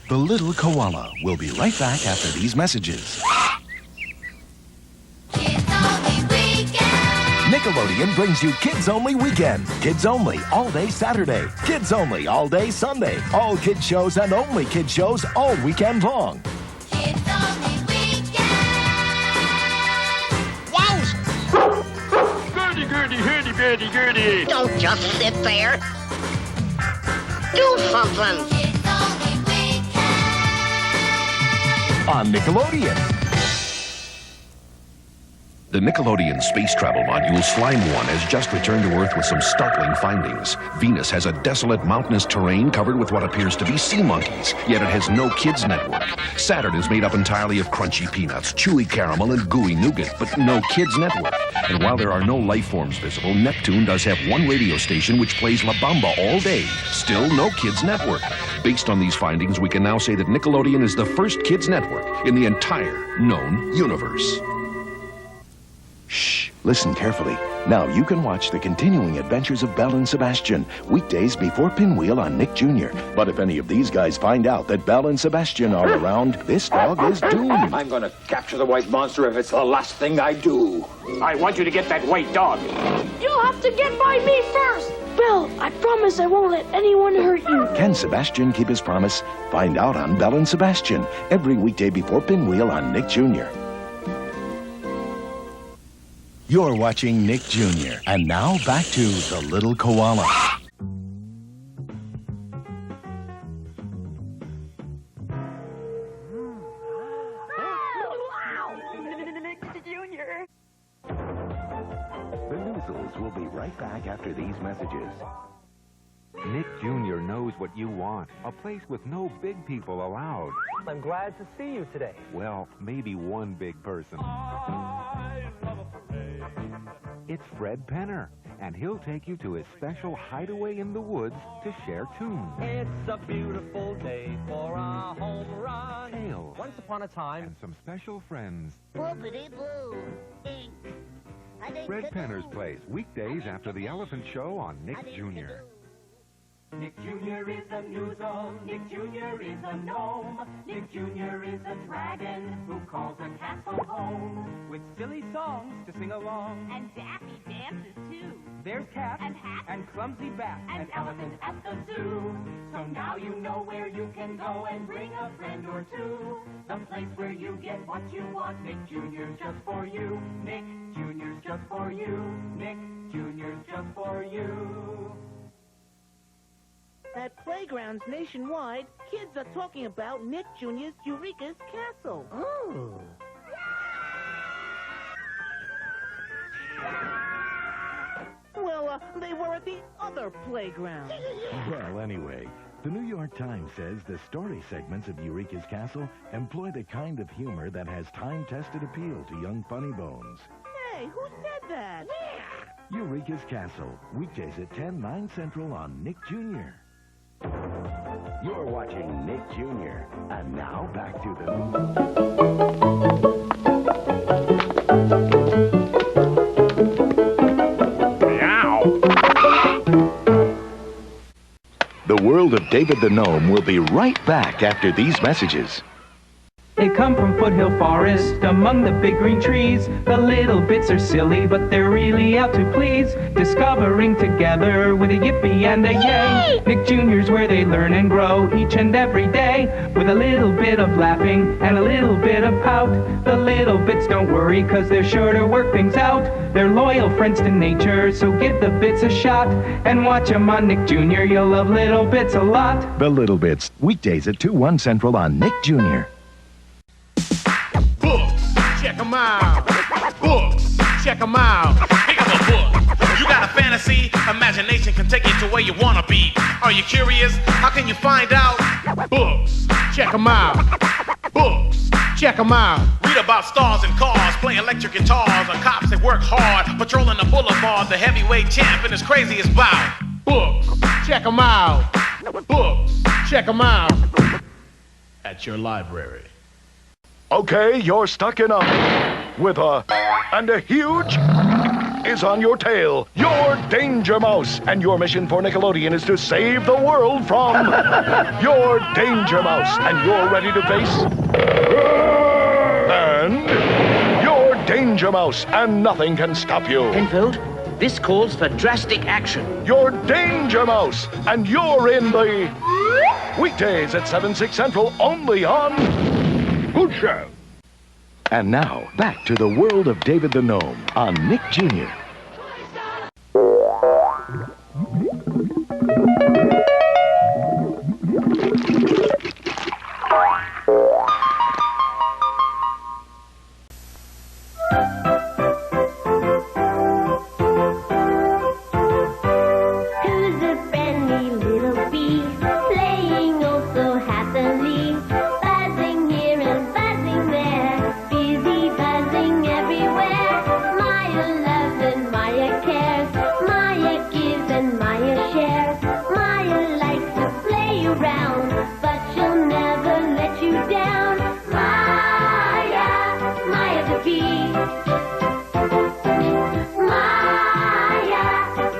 The Little Koala will be right back after these messages. Nickelodeon brings you Kids Only Weekend. Kids Only all day Saturday. Kids Only all day Sunday. All kids shows and only kids shows all weekend long. Kids Only Weekend. Wowza! Gertie, Gertie. Don't just sit there. Do something. Kids Only Weekend. On Nickelodeon. The Nickelodeon space travel module Slime One has just returned to Earth with some startling findings. Venus has a desolate mountainous terrain covered with what appears to be sea monkeys, yet it has no kids network. Saturn is made up entirely of crunchy peanuts, chewy caramel, and gooey nougat, but no kids network. And while there are no life forms visible, Neptune does have one radio station which plays La Bamba all day. Still no kids network. Based on these findings, we can now say that Nickelodeon is the first kids network in the entire known universe. Shh, listen carefully. Now you can watch the continuing adventures of Belle and Sebastian, weekdays before Pinwheel on Nick Jr. But if any of these guys find out that Belle and Sebastian are around, this dog is doomed. I'm gonna capture the white monster if it's the last thing I do. I want you to get that white dog. You'll have to get by me first. Belle, I promise I won't let anyone hurt you. Can Sebastian keep his promise? Find out on Belle and Sebastian, every weekday before Pinwheel on Nick Jr. You're watching Nick Jr. And now back to The Little Koala. The Noozles will be right back after these messages. Nick Jr. knows what you want. A place with no big people allowed. I'm glad to see you today. Well, maybe one big person. It's Fred Penner, and he'll take you to his special hideaway in the woods to share tunes. It's a beautiful day for a home run. Tales. Once upon a time. And some special friends. Whoopity-boo. Ink. Fred Penner's Place, weekdays after the Elephant Show on Nick Jr. Nick Jr. is a noozle, Nick Jr. is a gnome, Nick Jr. is a dragon who calls a castle home. With silly songs to sing along. And daffy dances too. There's cats and hats and clumsy bats and elephants at the zoo. So now you know where you can go and bring a friend or two. The place where you get what you want. Nick Jr.'s just for you. Nick Jr.'s just for you. Nick Jr.'s just for you. At playgrounds nationwide, kids are talking about Nick Jr.'s Eureka's Castle. Oh. Well, they were at the other playground. Well, anyway, the New York Times says the story segments of Eureka's Castle employ the kind of humor that has time-tested appeal to young funny bones. Hey, who said that? Eureka's Castle, weekdays at 10, 9 Central on Nick Jr. You're watching Nick Jr. And now back to The world of David the Gnome will be right back after these messages. They come from Foothill Forest, among the big green trees. The little bits are silly, but they're really out to please. Discovering together with a yippee and a yay. Nick Jr.'s where they learn and grow each and every day. With a little bit of laughing and a little bit of pout. The little bits don't worry, cause they're sure to work things out. They're loyal friends to nature, so give the bits a shot. And watch them on Nick Jr., you'll love little bits a lot. The Little Bits, weekdays at 2, 1 Central on Nick Jr. Books, check 'em out. Books, check 'em out. Pick up a book. You got a fantasy? Imagination can take you to where you wanna be. Are you curious? How can you find out? Books, check 'em out. Books, check 'em out. Read about stars and cars, play electric guitars, or cops that work hard, patrolling the boulevard, the heavyweight champ and his craziest bout. Books, check 'em out. Books, check 'em out. At your library. Okay, you're stuck in a... with a... and a huge... is on your tail. You're Danger Mouse, and your mission for Nickelodeon is to save the world from... You're Danger Mouse, and you're ready to face... and... You're Danger Mouse, and nothing can stop you. Penfold, this calls for drastic action. You're Danger Mouse, and you're in the... weekdays at 7/6 Central, only on... Good Show. And now, back to the world of David the Gnome on Nick Jr. Who's a friendly little bee, playing oh so happily, buzzing here and buzzing there, busy buzzing everywhere. Maya loves and Maya cares, Maya gives and Maya shares. Maya likes to play around, but she'll never let you down. Maya, Maya the bee. Maya,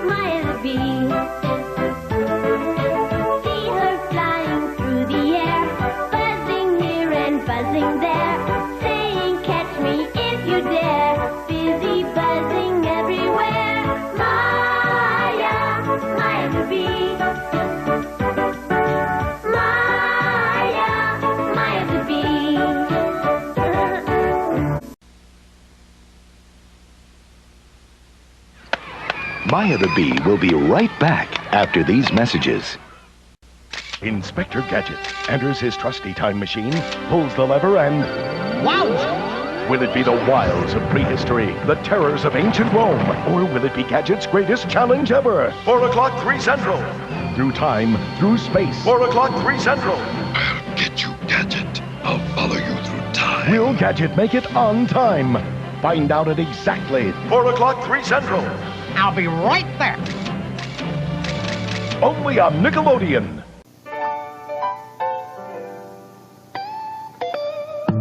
Maya the bee. See her flying through the air, buzzing here and buzzing there, saying catch me if you dare, busy buzzing everywhere. Maya, Maya the bee. Maya, Maya the bee. Maya the Bee will be right back after these messages. Inspector Gadget enters his trusty time machine, pulls the lever, and... Wowza! Will it be the wiles of prehistory, the terrors of ancient Rome, or will it be Gadget's greatest challenge ever? 4 o'clock, 3 Central. Through time, through space. 4 o'clock, 3 Central. I'll get you, Gadget. I'll follow you through time. Will Gadget make it on time? Find out at exactly 4 o'clock, 3 Central. I'll be right there. Only on Nickelodeon.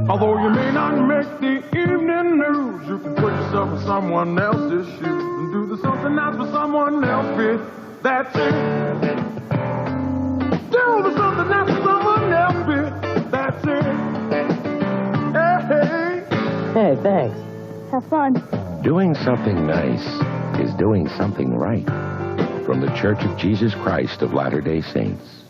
Although you may not make the evening news, you can put yourself in someone else's shoes and do the something else for someone else with. That's it. Do the something else for someone else with. That's it. Hey, hey. Hey, thanks. Have fun. Doing something nice is doing something right. From the Church of Jesus Christ of Latter-day Saints.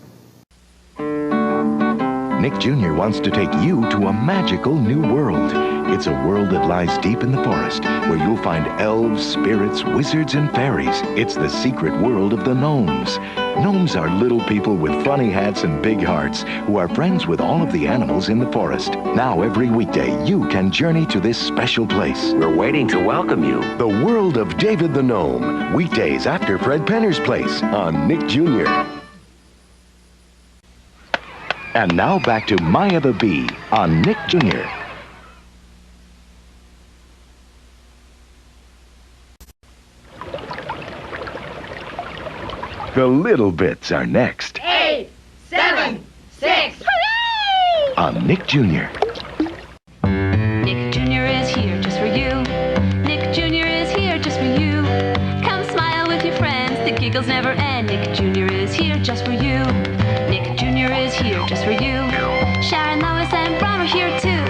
Nick Jr. wants to take you to a magical new world. It's a world that lies deep in the forest, where you'll find elves, spirits, wizards, and fairies. It's the secret world of the gnomes. Gnomes are little people with funny hats and big hearts who are friends with all of the animals in the forest. Now, every weekday, you can journey to this special place. We're waiting to welcome you. The world of David the Gnome. Weekdays after Fred Penner's Place on Nick Jr. And now back to Maya the Bee on Nick Jr. The Little Bits are next 8, 7, 6. on Nick Jr. Nick Jr. is here just for you. Nick Jr. is here just for you. Come smile with your friends, the giggles never end. Nick Jr. is here just for you. Nick Jr. is here just for you. Sharon, Lois, and Brom are here too.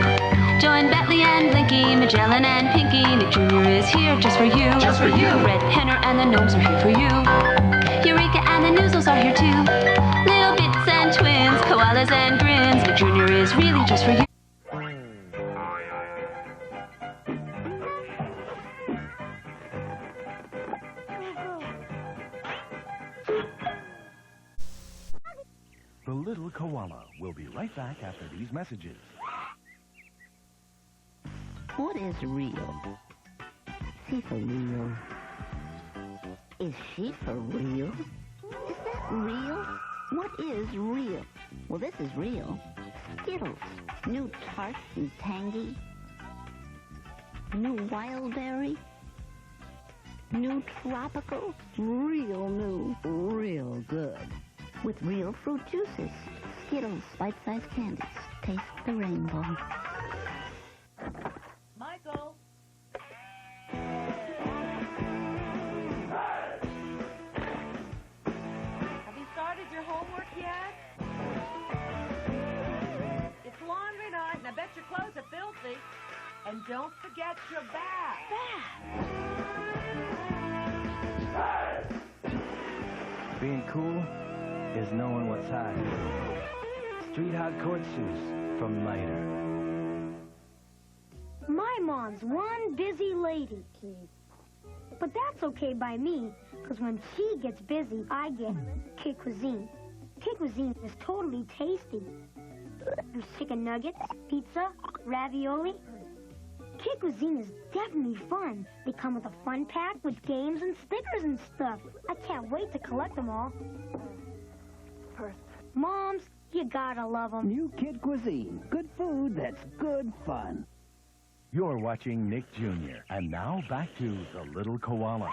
Join Bentley and Blinky, Magellan and Pinky. Nick Jr. is here just for you. Just for you. Red Penner and the Gnomes are here for you. Eureka and the Noozles are here too. Little Bits and Twins, Koalas and Grins. Nick Jr. is really just for you. The Little Koala will be right back after these messages. What is real? Is he for real? Is she for real? Is that real? What is real? Well, this is real. Skittles. New tart and tangy. New wildberry. New tropical. Real new. Real good. With real fruit juices. Skittles, bite-sized candies. Taste the rainbow. don't forget your bat. Being cool is knowing what's hot. Street hot court shoes from Lighter. My mom's one busy lady, Keith. But that's okay by me, because when she gets busy, I get Kid Cuisine. Kid Cuisine is totally tasty. There's chicken nuggets, pizza, ravioli. Kid Cuisine is definitely fun. They come with a fun pack with games and stickers and stuff. I can't wait to collect them all. Moms, you gotta love them. New Kid Cuisine. Good food that's good fun. You're watching Nick Jr. And now back to the little koala.